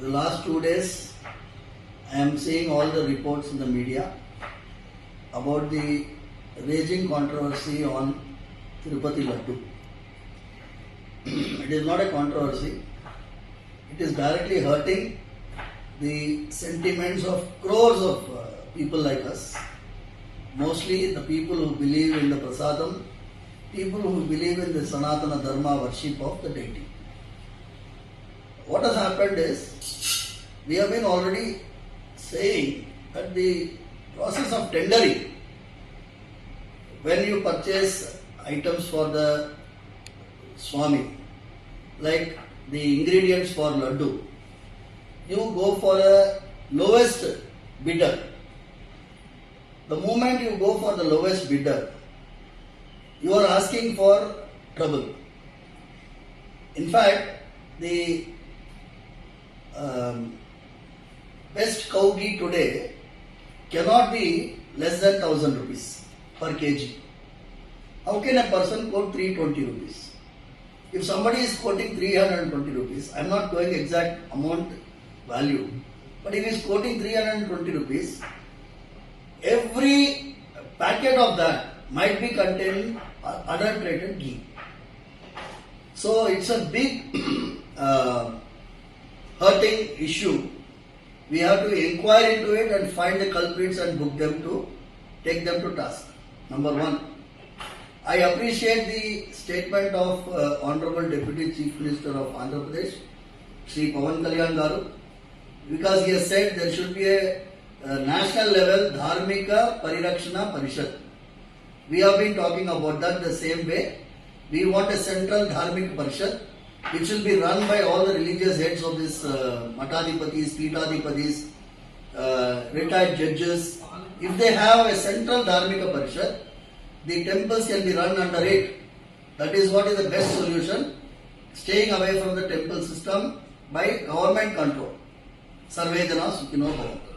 The last 2 days, I am seeing all the reports in the media about the raging controversy on Tirupati Laddu. It is not a controversy. It is directly hurting the sentiments of crores of people like us. Mostly the people who believe in the prasadam, people who believe in the Sanatana Dharma worship of the deity. What has happened is, we have been already saying that the process of tendering, when you purchase items for the Swami, like the ingredients for Laddu, you go for a lowest bidder. The moment you go for the lowest bidder, you are asking for trouble. In fact, the best cow ghee today cannot be less than 1,000 rupees per kg. How can a person quote 320 rupees? If somebody is quoting 320 rupees, I am not going exact amount value, but if he is quoting 320 rupees, every packet of that might be containing adulterated ghee. So it's a big hurting issue. We have to inquire into it and find the culprits and book them to take them to task. Number one. I appreciate the statement of Honorable Deputy Chief Minister of Andhra Pradesh, Shri Pawan Kalyan Garu, because he has said there should be a national level Dharmika Parirakshana Parishad. We have been talking about that the same way. We want a central Dharmika Parishad which will be run by all the religious heads of this Matadipatis, Pitadipatis, retired judges. If they have a central Dharmika Parishad, the temples can be run under it. That is what is the best solution. Staying away from the temple system by government control. Sarve Jana Sukhino Bhavantu.